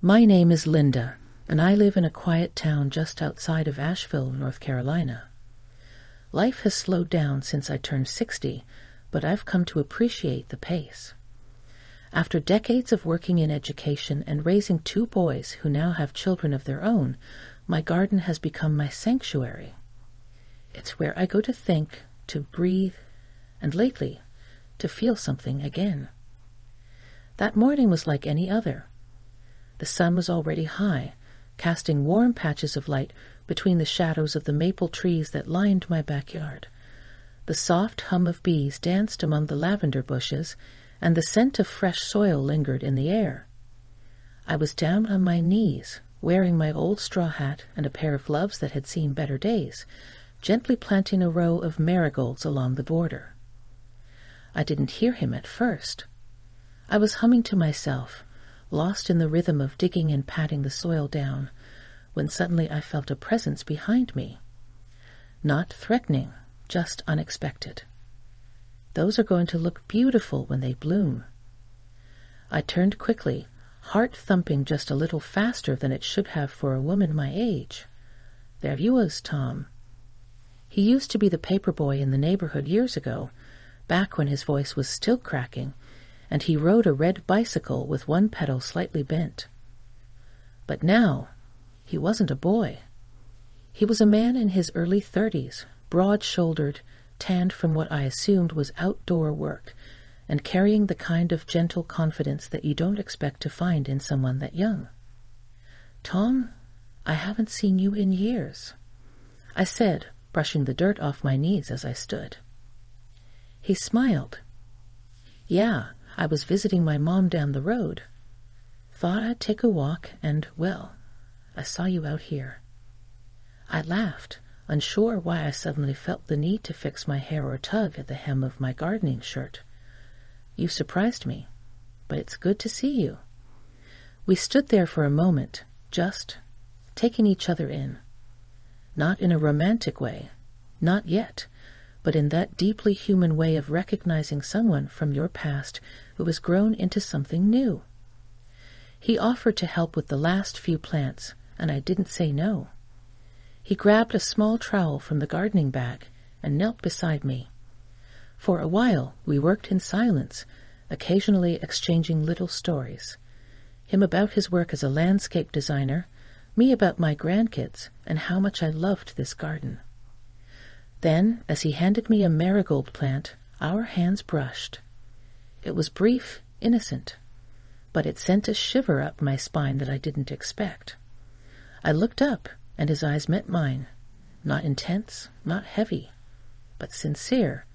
My name is Linda, and I live in a quiet town just outside of Asheville, North Carolina. Life has slowed down since I turned 60, but I've come to appreciate the pace. After decades of working in education and raising 2 boys who now have children of their own, my garden has become my sanctuary. It's where I go to think, to breathe, and lately, to feel something again. That morning was like any other. The sun was already high, casting warm patches of light between the shadows of the maple trees that lined my backyard. The soft hum of bees danced among the lavender bushes, and the scent of fresh soil lingered in the air. I was down on my knees, wearing my old straw hat and a pair of gloves that had seen better days, gently planting a row of marigolds along the border. I didn't hear him at first. I was humming to myself, lost in the rhythm of digging and patting the soil down, when suddenly I felt a presence behind me. Not threatening, just unexpected. Those are going to look beautiful when they bloom. I turned quickly, heart thumping just a little faster than it should have for a woman my age. There he was, Tom. He used to be the paper boy in the neighborhood years ago, back when his voice was still cracking, and he rode a red bicycle with one pedal slightly bent. But now, he wasn't a boy. He was a man in his early 30s, broad-shouldered, tanned from what I assumed was outdoor work, and carrying the kind of gentle confidence that you don't expect to find in someone that young. "Tom, I haven't seen you in years," I said, brushing the dirt off my knees as I stood. He smiled. "Yeah, I was visiting my mom down the road. Thought I'd take a walk, and, well, I saw you out here." I laughed, unsure why I suddenly felt the need to fix my hair or tug at the hem of my gardening shirt. "You surprised me, but it's good to see you." We stood there for a moment, just taking each other in. Not in a romantic way, not yet, but in that deeply human way of recognizing someone from your past who has grown into something new. He offered to help with the last few plants, and I didn't say no. He grabbed a small trowel from the gardening bag and knelt beside me. For a while we worked in silence, occasionally exchanging little stories. Him about his work as a landscape designer, me about my grandkids and how much I loved this garden. Then, as he handed me a marigold plant, our hands brushed. It was brief, innocent, but it sent a shiver up my spine that I didn't expect. I looked up, and his eyes met mine, not intense, not heavy, but sincere,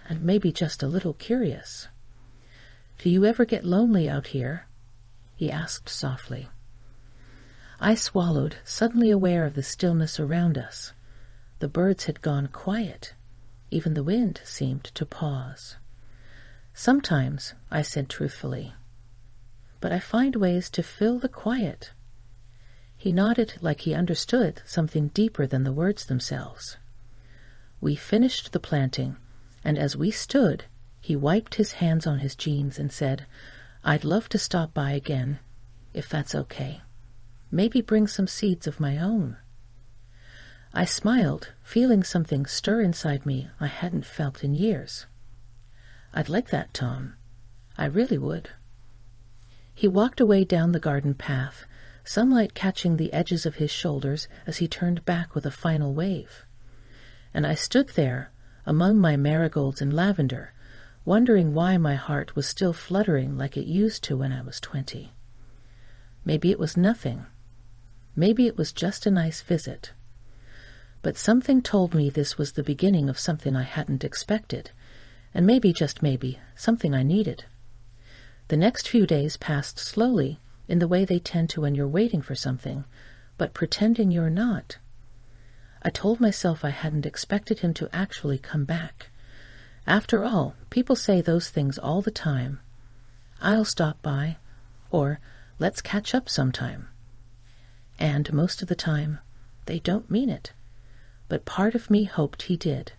and maybe just a little curious. "Do you ever get lonely out here?" he asked softly. I swallowed, suddenly aware of the stillness around us. The birds had gone quiet. Even the wind seemed to pause. "Sometimes," I said truthfully, "but I find ways to fill the quiet." He nodded like he understood something deeper than the words themselves. We finished the planting, and as we stood, he wiped his hands on his jeans and said, "I'd love to stop by again, if that's okay. Maybe bring some seeds of my own." I smiled, feeling something stir inside me I hadn't felt in years. "I'd like that, Tom. I really would." He walked away down the garden path, sunlight catching the edges of his shoulders as he turned back with a final wave. And I stood there, among my marigolds and lavender, wondering why my heart was still fluttering like it used to when I was 20. Maybe it was nothing. Maybe it was just a nice visit. But something told me this was the beginning of something I hadn't expected, and maybe, just maybe, something I needed. The next few days passed slowly, in the way they tend to when you're waiting for something, but pretending you're not. I told myself I hadn't expected him to actually come back. After all, people say those things all the time. "I'll stop by," or "let's catch up sometime." And most of the time, they don't mean it. But part of me hoped he did.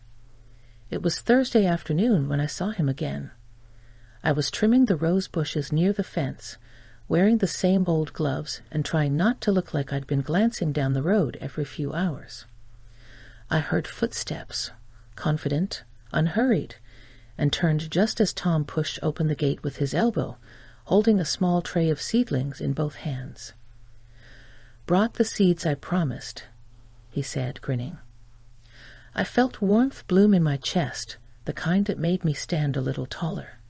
It was Thursday afternoon when I saw him again. I was trimming the rose bushes near the fence, wearing the same old gloves and trying not to look like I'd been glancing down the road every few hours. I heard footsteps, confident, unhurried, and turned just as Tom pushed open the gate with his elbow, holding a small tray of seedlings in both hands. "Brought the seeds I promised," he said, grinning. I felt warmth bloom in my chest, the kind that made me stand a little taller.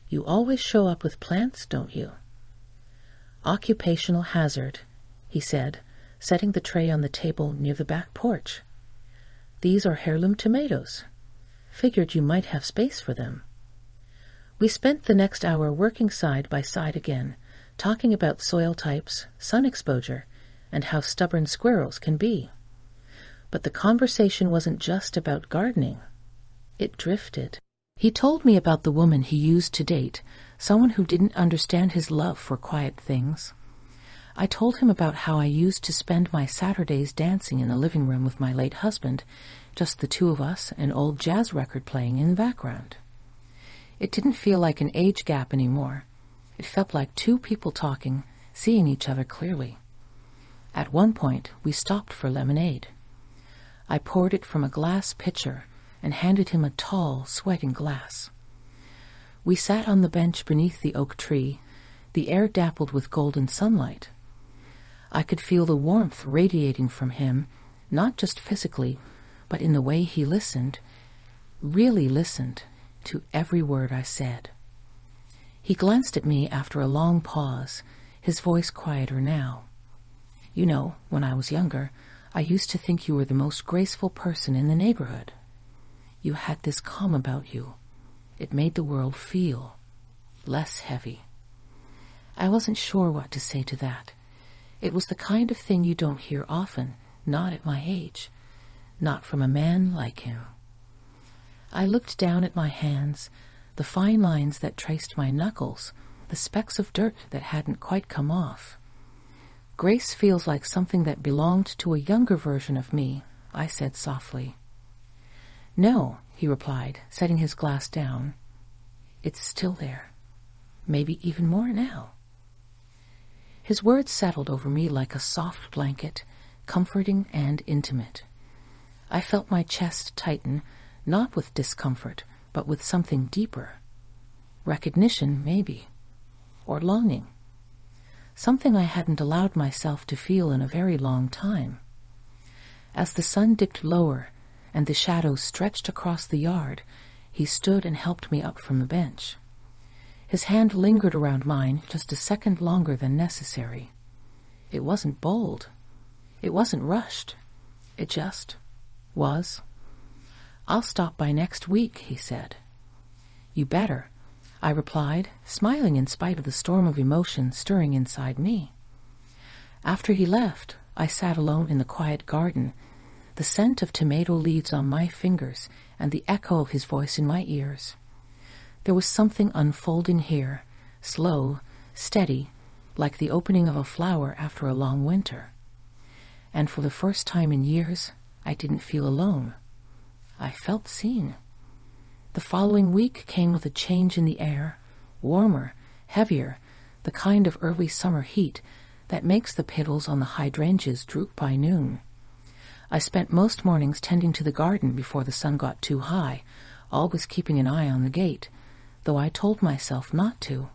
"You always show up with plants, don't you?" "Occupational hazard," he said, setting the tray on the table near the back porch. "These are heirloom tomatoes. Figured you might have space for them." We spent the next hour working side by side again, talking about soil types, sun exposure, and how stubborn squirrels can be. But the conversation wasn't just about gardening. It drifted. He told me about the woman he used to date, someone who didn't understand his love for quiet things. I told him about how I used to spend my Saturdays dancing in the living room with my late husband, just the two of us, an old jazz record playing in the background. It didn't feel like an age gap anymore. It felt like two people talking, seeing each other clearly. At one point, we stopped for lemonade. I poured it from a glass pitcher and handed him a tall, sweating glass. We sat on the bench beneath the oak tree, the air dappled with golden sunlight. I could feel the warmth radiating from him, not just physically, but in the way he listened, really listened, to every word I said. He glanced at me after a long pause, his voice quieter now. "You know, when I was younger, I used to think you were the most graceful person in the neighborhood. You had this calm about you. It made the world feel less heavy." I wasn't sure what to say to that. It was the kind of thing you don't hear often, not at my age, not from a man like him. I looked down at my hands, the fine lines that traced my knuckles, the specks of dirt that hadn't quite come off. "Grace feels like something that belonged to a younger version of me," I said softly. "No," he replied, setting his glass down. "It's still there. Maybe even more now." His words settled over me like a soft blanket, comforting and intimate. I felt my chest tighten, not with discomfort, but with something deeper. Recognition, maybe. Or longing. Something I hadn't allowed myself to feel in a very long time. As the sun dipped lower and the shadows stretched across the yard, he stood and helped me up from the bench. His hand lingered around mine just a second longer than necessary. It wasn't bold. It wasn't rushed. It just was. "I'll stop by next week," he said. "You better," I replied, smiling in spite of the storm of emotion stirring inside me. After he left, I sat alone in the quiet garden, the scent of tomato leaves on my fingers and the echo of his voice in my ears. There was something unfolding here, slow, steady, like the opening of a flower after a long winter. And for the first time in years, I didn't feel alone. I felt seen. The following week came with a change in the air, warmer, heavier, the kind of early summer heat that makes the petals on the hydrangeas droop by noon. I spent most mornings tending to the garden before the sun got too high, always keeping an eye on the gate, though I told myself not to.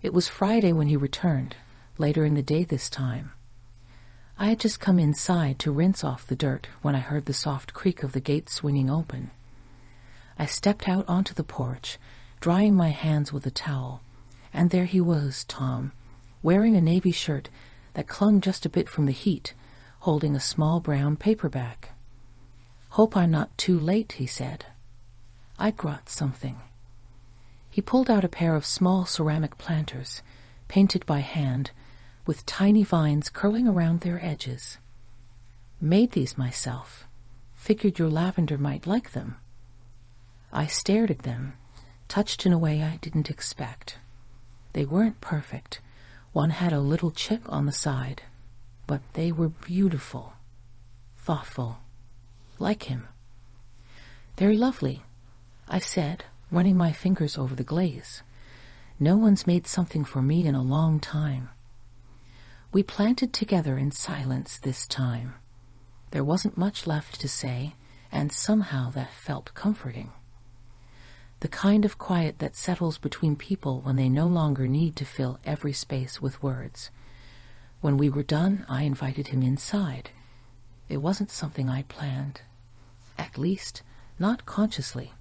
It was Friday when he returned, later in the day this time. I had just come inside to rinse off the dirt when I heard the soft creak of the gate swinging open. I stepped out onto the porch, drying my hands with a towel, and there he was, Tom, wearing a navy shirt that clung just a bit from the heat, holding a small brown paperback. "Hope I'm not too late," he said. "I brought something." He pulled out a pair of small ceramic planters, painted by hand, with tiny vines curling around their edges. "Made these myself. Figured your lavender might like them." I stared at them, touched in a way I didn't expect. They weren't perfect. One had a little chip on the side, but they were beautiful, thoughtful, like him. "They're lovely," I said, running my fingers over the glaze. No one's made something for me in a long time. We planted together in silence this time. There wasn't much left to say, and somehow that felt comforting. The kind of quiet that settles between people when they no longer need to fill every space with words. When we were done, I invited him inside. It wasn't something I planned. At least, not consciously.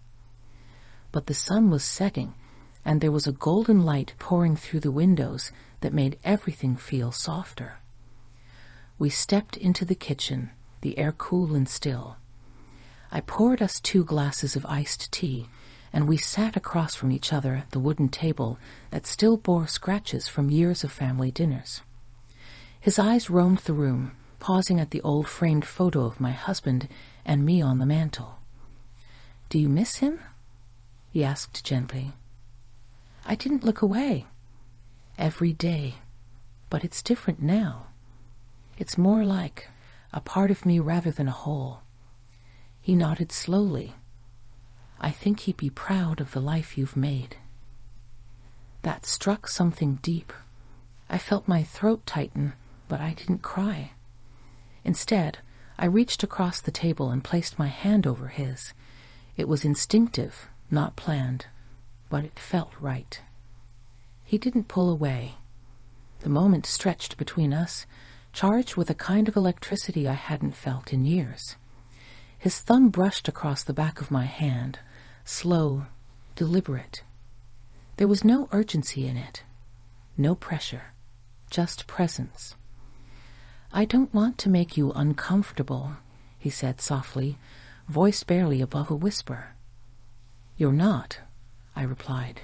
But the sun was setting, and there was a golden light pouring through the windows that made everything feel softer. We stepped into the kitchen, the air cool and still. I poured us 2 glasses of iced tea, and we sat across from each other at the wooden table that still bore scratches from years of family dinners. His eyes roamed the room, pausing at the old framed photo of my husband and me on the mantel. "Do you miss him?" he asked gently. I didn't look away. Every day. But it's different now. It's more like a part of me rather than a whole. He nodded slowly. "I think he'd be proud of the life you've made." That struck something deep. I felt my throat tighten, but I didn't cry. Instead, I reached across the table and placed my hand over his. It was instinctive, not planned, but it felt right. He didn't pull away. The moment stretched between us, charged with a kind of electricity I hadn't felt in years. His thumb brushed across the back of my hand, slow, deliberate. There was no urgency in it, no pressure, just presence. "I don't want to make you uncomfortable," he said softly, voice barely above a whisper. "You're not," I replied,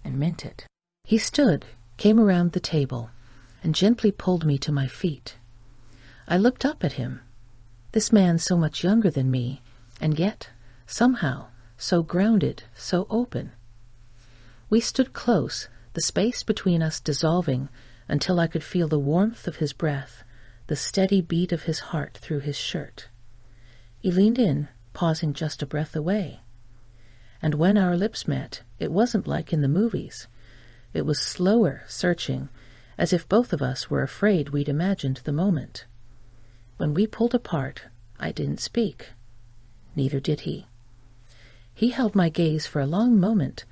and meant it. He stood, came around the table, and gently pulled me to my feet. I looked up at him. This man so much younger than me, and yet, somehow, so grounded, so open. We stood close, the space between us dissolving until I could feel the warmth of his breath, the steady beat of his heart through his shirt. He leaned in, pausing just a breath away. And when our lips met, it wasn't like in the movies. It was slower, searching, as if both of us were afraid we'd imagined the moment. When we pulled apart, I didn't speak. Neither did he. He held my gaze for a long moment,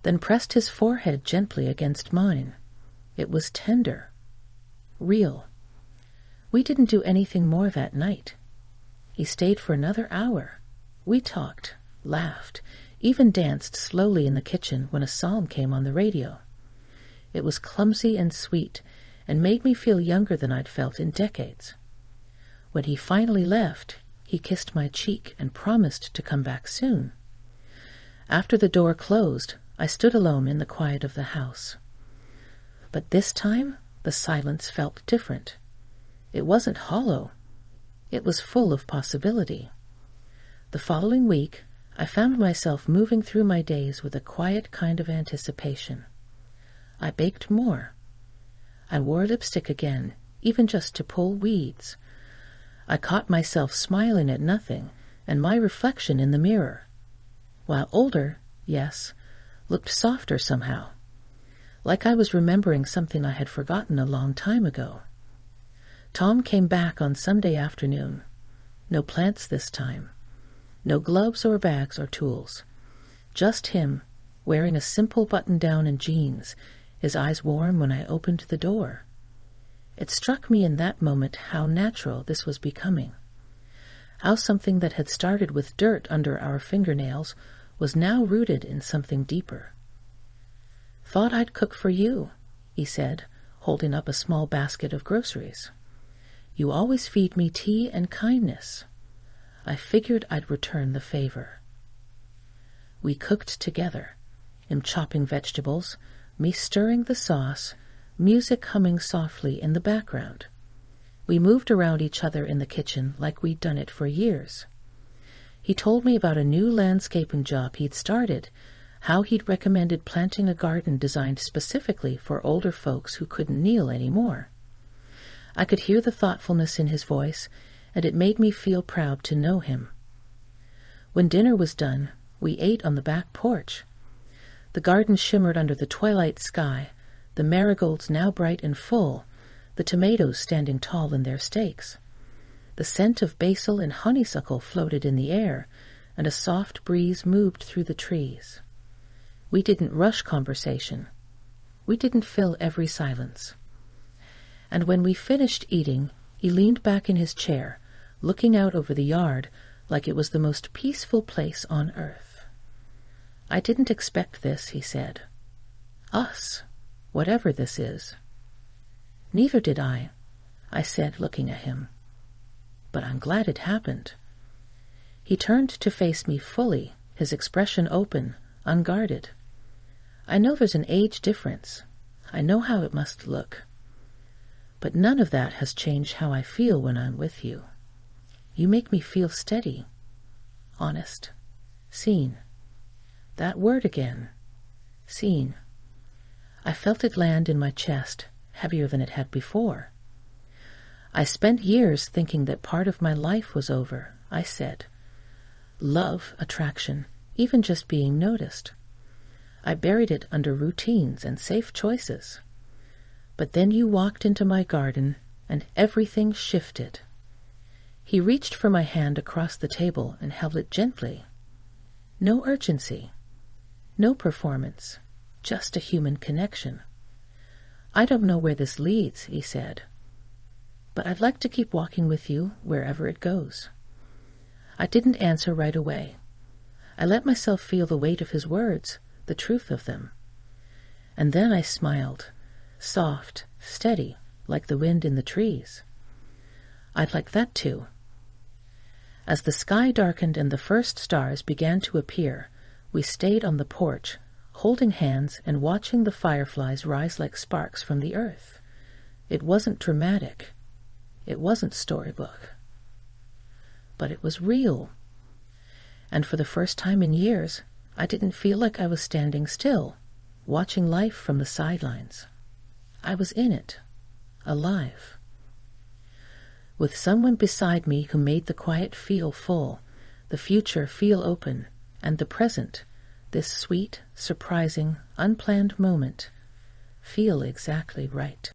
then pressed his forehead gently against mine. It was tender, real. We didn't do anything more that night. He stayed for another hour. We talked, laughed, even danced slowly in the kitchen when a psalm came on the radio. It was clumsy and sweet, and made me feel younger than I'd felt in decades. When he finally left, he kissed my cheek and promised to come back soon. After the door closed, I stood alone in the quiet of the house. But this time, the silence felt different. It wasn't hollow. It was full of possibility. The following week, I found myself moving through my days with a quiet kind of anticipation. I baked more. I wore lipstick again, even just to pull weeds. I caught myself smiling at nothing, and my reflection in the mirror. While older, yes, looked softer somehow, like I was remembering something I had forgotten a long time ago. Tom came back on Sunday afternoon. No plants this time. No gloves or bags or tools. Just him, wearing a simple button-down and jeans, his eyes warm when I opened the door. It struck me in that moment how natural this was becoming. How something that had started with dirt under our fingernails was now rooted in something deeper. "Thought I'd cook for you," he said, holding up a small basket of groceries. "You always feed me tea and kindness. I figured I'd return the favor." We cooked together, him chopping vegetables, me stirring the sauce, music humming softly in the background. We moved around each other in the kitchen like we'd done it for years. He told me about a new landscaping job he'd started, how he'd recommended planting a garden designed specifically for older folks who couldn't kneel anymore. I could hear the thoughtfulness in his voice, and it made me feel proud to know him. When dinner was done, we ate on the back porch. The garden shimmered under the twilight sky, the marigolds now bright and full, the tomatoes standing tall in their stakes. The scent of basil and honeysuckle floated in the air, and a soft breeze moved through the trees. We didn't rush conversation. We didn't fill every silence. And when we finished eating, he leaned back in his chair, looking out over the yard like it was the most peaceful place on earth. "I didn't expect this," he said. "Us, whatever this is." "Neither did I said, looking at him. "But I'm glad it happened." He turned to face me fully, his expression open, unguarded. "I know there's an age difference. I know how it must look. But none of that has changed how I feel when I'm with you. You make me feel steady, honest, seen. That word again, seen. I felt it land in my chest, heavier than it had before. I spent years thinking that part of my life was over," I said. "Love, attraction, even just being noticed. I buried it under routines and safe choices. But then you walked into my garden, and everything shifted." He reached for my hand across the table and held it gently. No urgency, no performance, just a human connection. "I don't know where this leads," he said, "but I'd like to keep walking with you wherever it goes." I didn't answer right away. I let myself feel the weight of his words, the truth of them. And then I smiled, soft, steady, like the wind in the trees. "I'd like that too." As the sky darkened and the first stars began to appear, we stayed on the porch, holding hands and watching the fireflies rise like sparks from the earth. It wasn't dramatic. It wasn't storybook. But it was real. And for the first time in years, I didn't feel like I was standing still, watching life from the sidelines. I was in it, alive. With someone beside me who made the quiet feel full, the future feel open, and the present, this sweet, surprising, unplanned moment, feel exactly right.